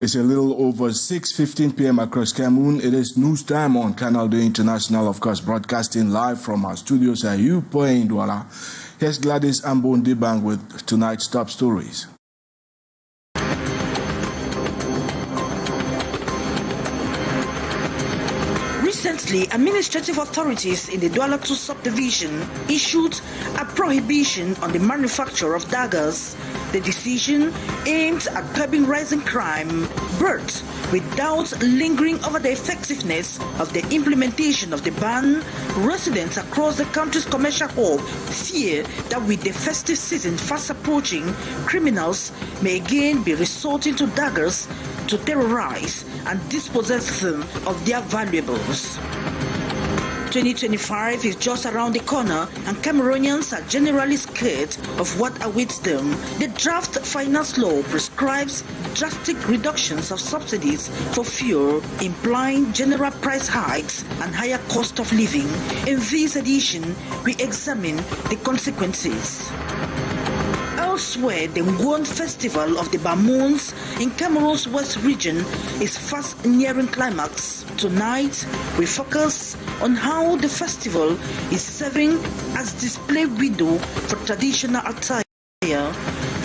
It's a little over 6:15 p.m. across Cameroon. It is news time on Canal International, of course, broadcasting live from our studios at près, Douala. Here's Gladys Ambon-Debang with tonight's top stories. Recently, administrative authorities in the Douala II subdivision issued a prohibition on the manufacture of daggers. The decision aimed at curbing rising crime, but without lingering over the effectiveness of the implementation of the ban. Residents across the country's commercial hub fear that with the festive season fast approaching, criminals may again be resorting to daggers to terrorize and dispossess them of their valuables. 2025 is just around the corner and Cameroonians are generally scared of what awaits them. The draft finance law prescribes drastic reductions of subsidies for fuel, implying general price hikes and higher cost of living. In this edition, we examine the consequences. Elsewhere, the Nguon festival of the Bamoons in Cameroon's west region is fast nearing climax. Tonight, we focus on how the festival is serving as display window for traditional attire.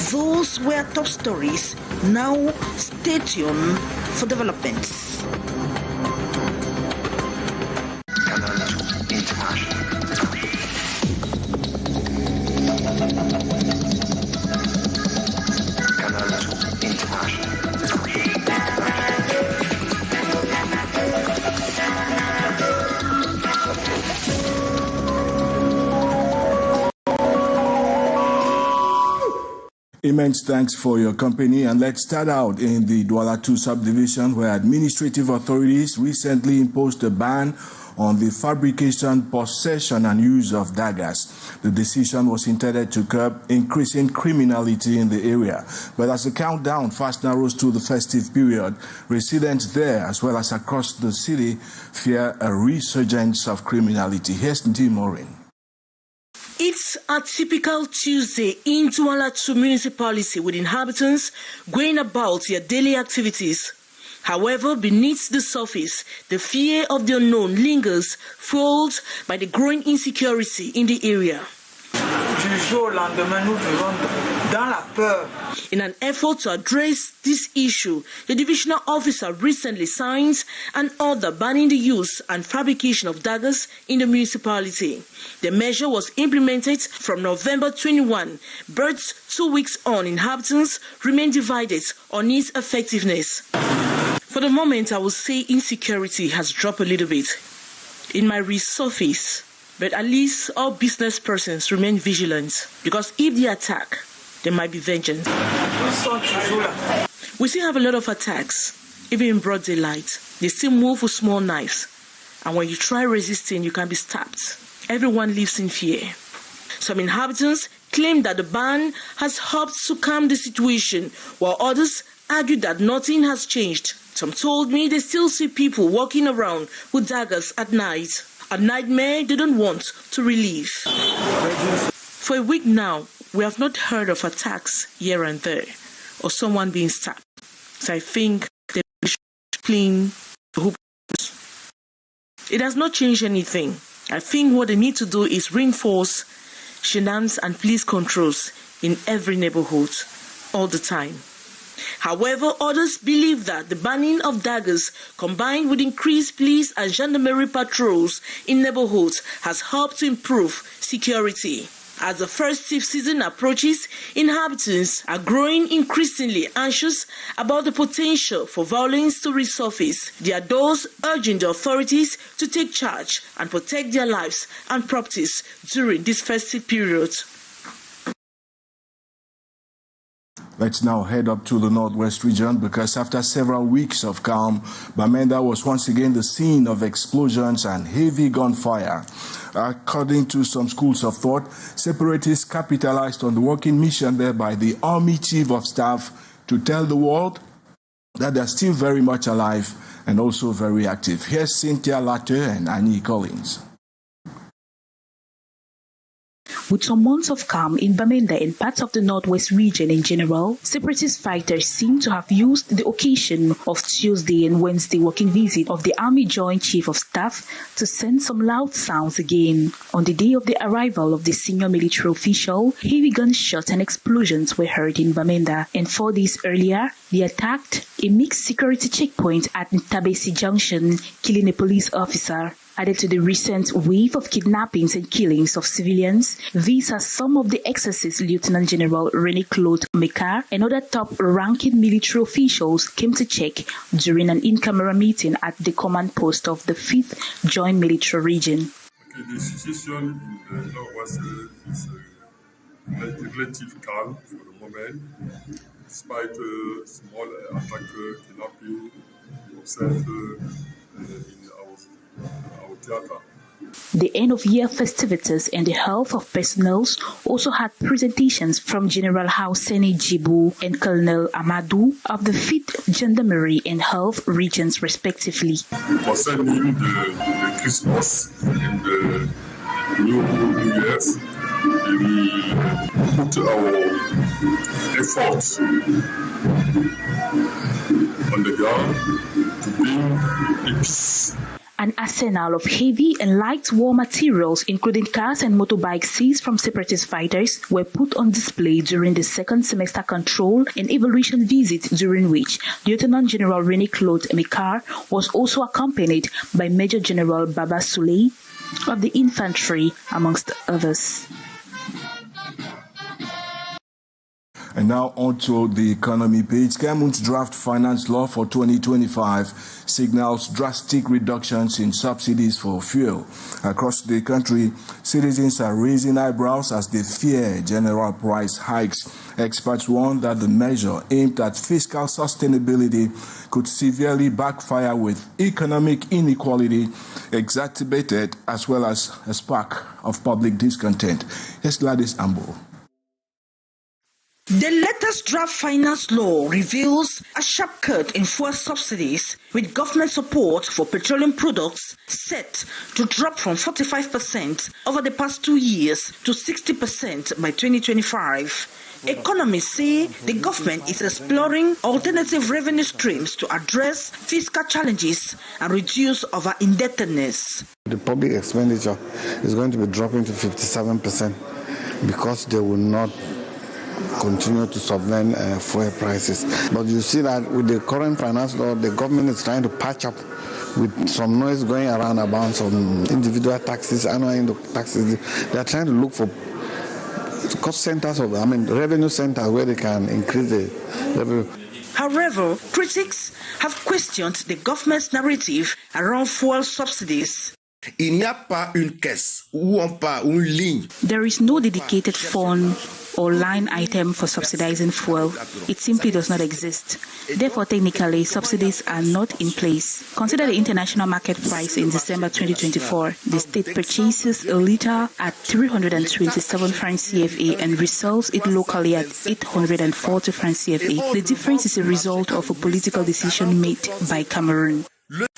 Those were top stories. Now, stay tuned for developments. Immense thanks for your company, and let's start out in the Douala II subdivision, where administrative authorities recently imposed a ban on the fabrication, possession and use of daggers. The decision was intended to curb increasing criminality in the area. But as the countdown fast narrows to the festive period, residents there as well as across the city fear a resurgence of criminality. Here's Tim Morin. It's a typical Tuesday in Douala II municipality with inhabitants going about their daily activities. However, beneath the surface, the fear of the unknown lingers, fueled by the growing insecurity in the area. In an effort to address this issue, the divisional officer recently signed an order banning the use and fabrication of daggers in the municipality. The measure was implemented from November 21, but 2 weeks on, inhabitants remain divided on its effectiveness. For the moment, I would say insecurity has dropped a little bit. It might resurface, but at least all business persons remain vigilant, because if they attack, there might be vengeance. We still have a lot of attacks, even in broad daylight. They still move with small knives, and when you try resisting, you can be stabbed. Everyone lives in fear. Some inhabitants claim that the ban has helped to calm the situation, while others argue that nothing has changed. Some told me they still see people walking around with daggers at night. A nightmare they don't want to relieve. For a week now, we have not heard of attacks here and there, or someone being stabbed. So I think they should clean the hoops. It has not changed anything. I think what they need to do is reinforce shenanigans and police controls in every neighborhood all the time. However, others believe that the banning of daggers combined with increased police and gendarmerie patrols in neighborhoods has helped to improve security. As the festive season approaches, inhabitants are growing increasingly anxious about the potential for violence to resurface. They are those urging the authorities to take charge and protect their lives and properties during this festive period. Let's now head up to the northwest region, because after several weeks of calm, Bamenda was once again the scene of explosions and heavy gunfire. According to some schools of thought, separatists capitalized on the working mission there by the Army Chief of Staff to tell the world that they're still very much alive and also very active. Here's Cynthia Latte and Annie Collins. With some months of calm in Bamenda and parts of the northwest region in general, separatist fighters seem to have used the occasion of Tuesday and Wednesday working visit of the Army Joint Chief of Staff to send some loud sounds again. On the day of the arrival of the senior military official, heavy gunshots and explosions were heard in Bamenda, and 4 days earlier, they attacked a mixed security checkpoint at Ntabesi Junction, killing a police officer. Added to the recent wave of kidnappings and killings of civilians, these are some of the excesses Lieutenant General René-Claude Mekar and other top-ranking military officials came to check during an in-camera meeting at the command post of the 5th Joint Military Region. The situation in the northwest is relatively calm for the moment, despite small attack kidnapping observed in our theater. The end-of-year festivities and the health of personnel also had presentations from General Hauseni Jibu and Colonel Amadou of the 5th Gendarmerie and Health Regions respectively. Concerning the Christmas and the New Year's, we put our efforts on the ground to bring a peace. An arsenal of heavy and light war materials, including cars and motorbikes seized from separatist fighters, were put on display during the second semester control and evaluation visit, during which Lieutenant General René-Claude Mekar was also accompanied by Major General Baba Souley of the infantry, amongst others. And now on to the economy page. Cameroon's draft finance law for 2025 signals drastic reductions in subsidies for fuel. Across the country, citizens are raising eyebrows as they fear general price hikes. Experts warn that the measure aimed at fiscal sustainability could severely backfire, with economic inequality exacerbated as well as a spark of public discontent. Here's Gladys Ambo. The latest draft finance law reveals a sharp cut in fuel subsidies, with government support for petroleum products set to drop from 45% over the past 2 years to 60% by 2025. Economists say the government is exploring alternative revenue streams to address fiscal challenges and reduce over-indebtedness. The public expenditure is going to be dropping to 57% because they will not continue to subvent fuel prices. But you see that with the current finance law, the government is trying to patch up with some noise going around about some individual taxes, annual taxes. They are trying to look for cost centers, revenue centers where they can increase the revenue. However, critics have questioned the government's narrative around fuel subsidies. Il n'y a pas une caisse ou une ligne. There is no dedicated fund or line item for subsidizing fuel. It simply does not exist. Therefore, technically, subsidies are not in place. Consider the international market price in December 2024. The state purchases a liter at 327 francs CFA and resells it locally at 840 francs CFA. The difference is a result of a political decision made by Cameroon.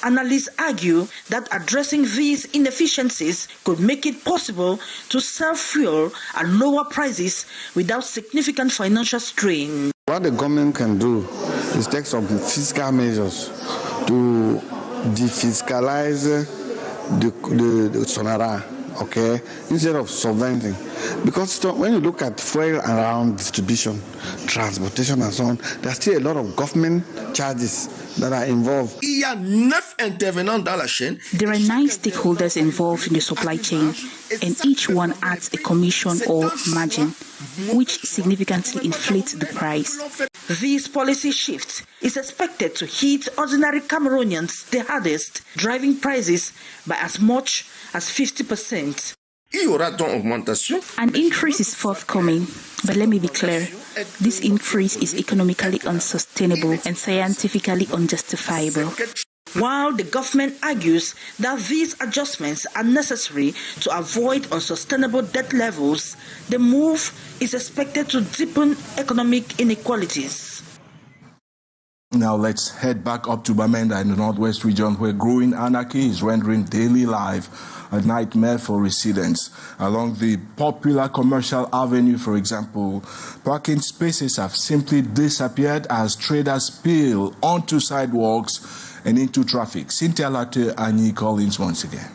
Analysts argue that addressing these inefficiencies could make it possible to sell fuel at lower prices without significant financial strain. What the government can do is take some fiscal measures to defiscalize the sonara, okay, instead of subventing. Because when you look at fuel around distribution, transportation and so on, there's still a lot of government charges that are involved. Il y a 9 intervenants dans la chaîne. There are 9 stakeholders involved in the supply chain, and each one adds a commission or margin, which significantly inflates the price. This policy shift is expected to hit ordinary Cameroonians the hardest, driving prices by as much as 50%. Il y aura donc augmentation. An increase is forthcoming, but let me be clear. This increase is economically unsustainable and scientifically unjustifiable. While the government argues that these adjustments are necessary to avoid unsustainable debt levels, the move is expected to deepen economic inequalities. Now let's head back up to Bamenda in the northwest region, where growing anarchy is rendering daily life a nightmare for residents. Along the popular commercial avenue, for example, parking spaces have simply disappeared as traders spill onto sidewalks and into traffic. Cynthia Latte and Annie Collins once again.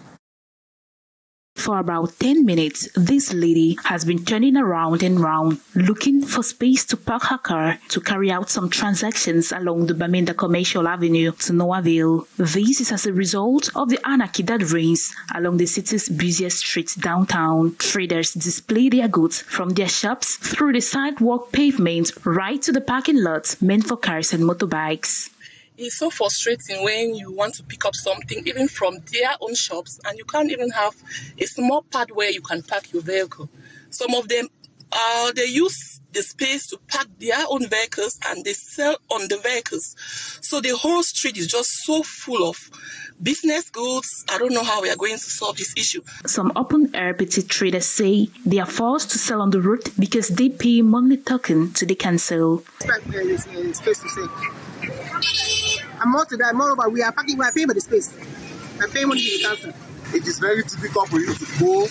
For about 10 minutes, this lady has been turning around and round, looking for space to park her car to carry out some transactions along the Bamenda Commercial Avenue to no avail. This is as a result of the anarchy that reigns along the city's busiest streets downtown. Traders display their goods from their shops through the sidewalk pavement right to the parking lots meant for cars and motorbikes. It's so frustrating when you want to pick up something, even from their own shops, and you can't even have a small pad where you can park your vehicle. Some of them, they use the space to park their own vehicles and they sell on the vehicles. So the whole street is just so full of business goods. I don't know how we are going to solve this issue. Some open-air petite traders say they are forced to sell on the road because they pay monthly token to the council. Space to say. And more to that, moreover, we are paying for the space. And paying money to the council. It is very difficult for you to go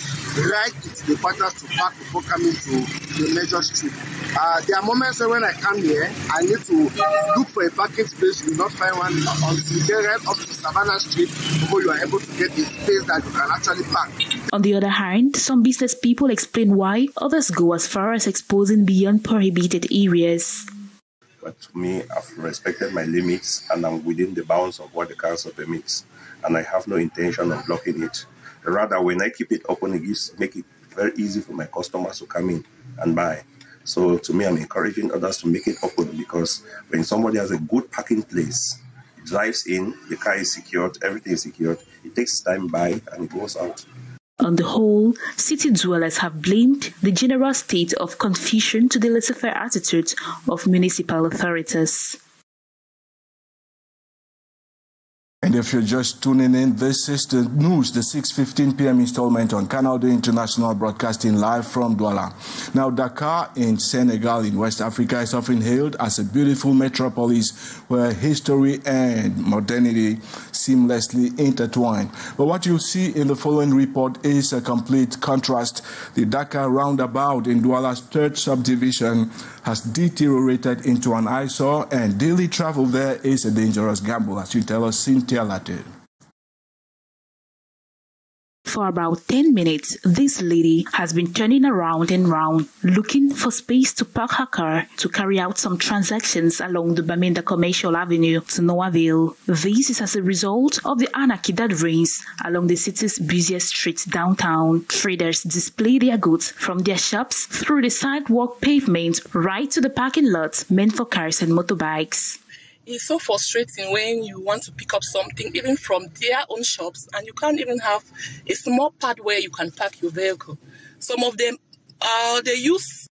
right into the quarters to park before coming to the major street. There are moments when I come here, I need to look for a parking space. You will not find one until you get right up to Savannah Street before you are able to get a space that you can actually park. On the other hand, some business people explain why, others go as far as exposing beyond prohibited areas. But to me, I've respected my limits and I'm within the bounds of what the council permits. And I have no intention of blocking it. Rather, when I keep it open, it make it very easy for my customers to come in and buy. So to me, I'm encouraging others to make it open because when somebody has a good parking place, it drives in, the car is secured, everything is secured, it takes time by and it goes out. On the whole, city dwellers have blamed the general state of confusion to the laissez-faire attitude of municipal authorities. And if you're just tuning in, this is the news, the 6:15 p.m. installment on Canal International, broadcasting live from Douala. Now, Dakar in Senegal in West Africa is often hailed as a beautiful metropolis where history and modernity seamlessly intertwine. But what you see in the following report is a complete contrast. The Dakar roundabout in Douala's third subdivision has deteriorated into an eyesore, and daily travel there is a dangerous gamble, as you tell us, Cynthia Latte. For about 10 minutes, this lady has been turning around and round, looking for space to park her car to carry out some transactions along the Bamenda Commercial Avenue to no avail. This is as a result of the anarchy that reigns along the city's busiest streets downtown. Traders display their goods from their shops through the sidewalk pavement right to the parking lots meant for cars and motorbikes. It's so frustrating when you want to pick up something, even from their own shops, and you can't even have a small pad where you can park your vehicle. Some of them, they use...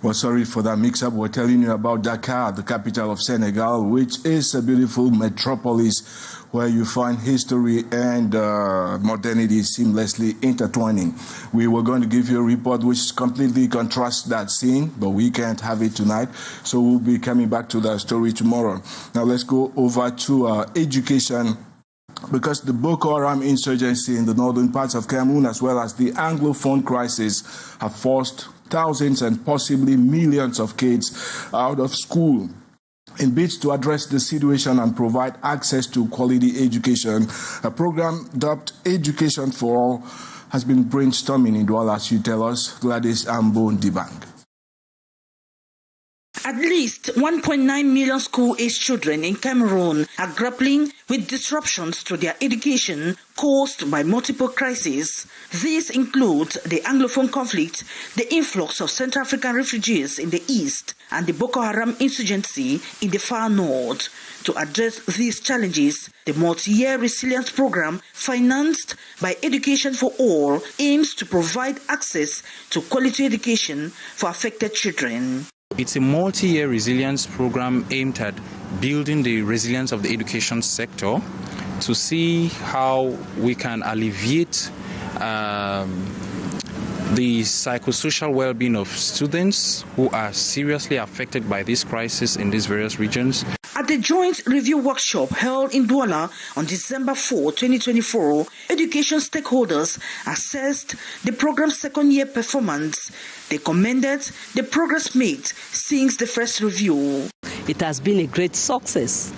Well, sorry for that mix-up. We're telling you about Dakar, the capital of Senegal, which is a beautiful metropolis where you find history and modernity seamlessly intertwining. We were going to give you a report which completely contrasts that scene, but we can't have it tonight, so we'll be coming back to that story tomorrow. Now let's go over to education, because the Boko Haram insurgency in the northern parts of Cameroon, as well as the Anglophone crisis, have forced thousands and possibly millions of kids out of school. In bids to address the situation and provide access to quality education, a program dubbed Education for All has been brainstorming in Douala, as you tell us, Gladys Ambo Dibang. At least 1.9 million school-aged children in Cameroon are grappling with disruptions to their education caused by multiple crises. These include the Anglophone conflict, the influx of Central African refugees in the east, and the Boko Haram insurgency in the far north. To address these challenges, the multi-year resilience program, financed by Education for All, aims to provide access to quality education for affected children. It's a multi-year resilience program aimed at building the resilience of the education sector to see how we can alleviate the psychosocial well-being of students who are seriously affected by this crisis in these various regions. At the joint review workshop held in Douala on December 4, 2024, education stakeholders assessed the program's second-year performance. They commended the progress made since the first review. It has been a great success.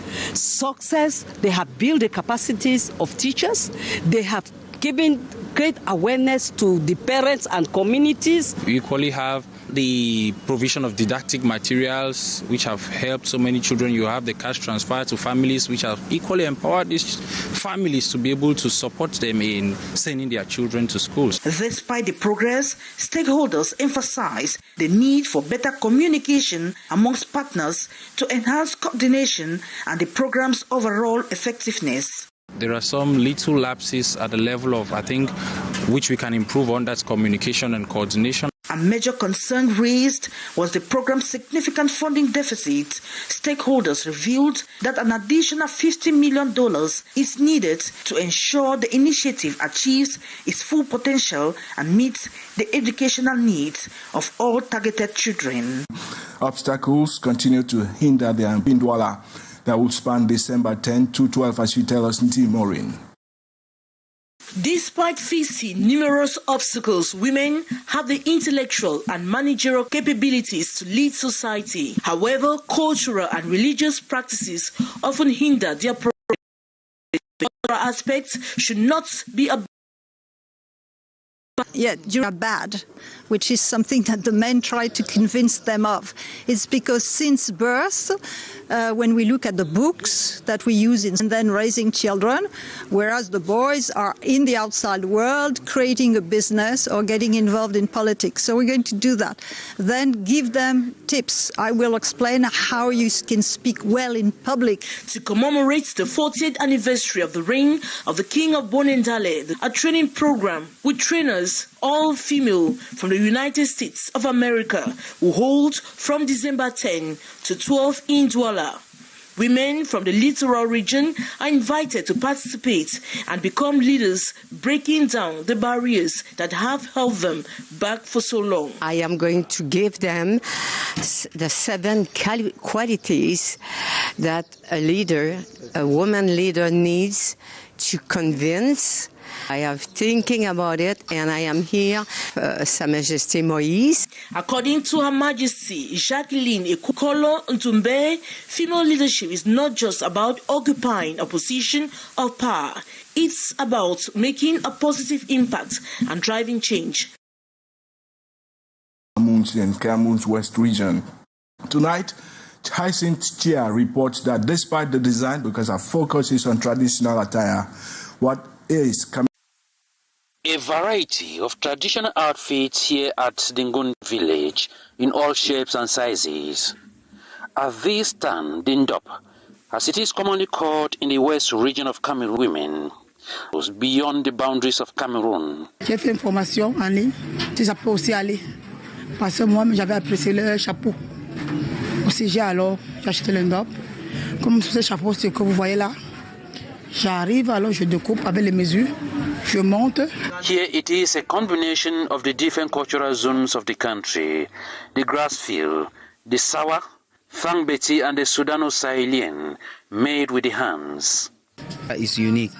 They have built the capacities of teachers. They have given great awareness to the parents and communities. We equally have the provision of didactic materials, which have helped so many children. You have the cash transfer to families, which have equally empowered these families to be able to support them in sending their children to schools. Despite the progress, stakeholders emphasize the need for better communication amongst partners to enhance coordination and the program's overall effectiveness. There are some little lapses at the level of, I think, which we can improve on. That's communication and coordination. A major concern raised was the program's significant funding deficit. Stakeholders revealed that an additional $50 million is needed to ensure the initiative achieves its full potential and meets the educational needs of all targeted children. Obstacles continue to hinder the Douala that will span December 10 to 12, as you tell us, Nti Maureen. Despite facing numerous obstacles, women have the intellectual and managerial capabilities to lead society. However, cultural and religious practices often hinder their progress. The other aspects should not be you're bad, which is something that the men try to convince them of. It's because since birth, when we look at the books that we use and then raising children, whereas the boys are in the outside world creating a business or getting involved in politics. So we're going to do that. Then give them tips. I will explain how you can speak well in public. To commemorate the 40th anniversary of the reign of the King of Bamenda, a training program with trainers, all female, from the United States of America, will hold from December 10 to 12 in Douala. Women from the littoral region are invited to participate and become leaders, breaking down the barriers that have held them back for so long. I am going to give them the 7 qualities that a woman leader needs to convince. I am thinking about it, and I am here, Sa Majesté Moïse. According to Her Majesty Jacqueline Ekukolo Ntumbe, female leadership is not just about occupying a position of power. It's about making a positive impact and driving change. In Cameroon's West region. Tonight, Hyacinth Chia reports that despite the design, because our focus is on traditional attire, what is coming. A variety of traditional outfits here at the Nguon village in all shapes and sizes. As these stand in Dop, as it is commonly called in the west region of Cameroon, women was beyond the boundaries of Cameroon. J'ai fait une formation en ligne, si ça peut aussi aller. Parce que moi, j'avais apprécié le chapeau. Aussi, j'ai acheté le Dop. Comme ce chapeau, ce que vous voyez là, j'arrive, alors je découpe avec les mesures. Je monte. Here it is a combination of the different cultural zones of the country. The grass field, the Sawa, Fangbeti and the Sudano-Sahelian, made with the hands. It's unique.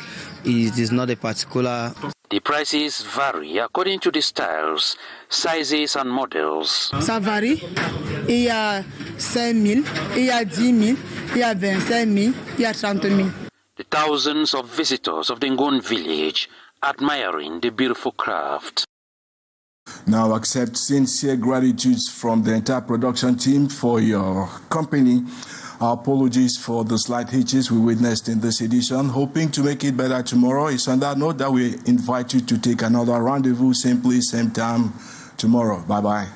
It is not a particular. The prices vary according to the styles, sizes and models. Ça varie. Il y a 5 000, il y a 10 000, il y a 25 000, il y a 30 000. The thousands of visitors of the Nguon village admiring the beautiful craft. Now accept sincere gratitude from the entire production team for your company. Our apologies for the slight hitches we witnessed in this edition. Hoping to make it better tomorrow. It's on that note that we invite you to take another rendezvous, same place, same time tomorrow. Bye-bye.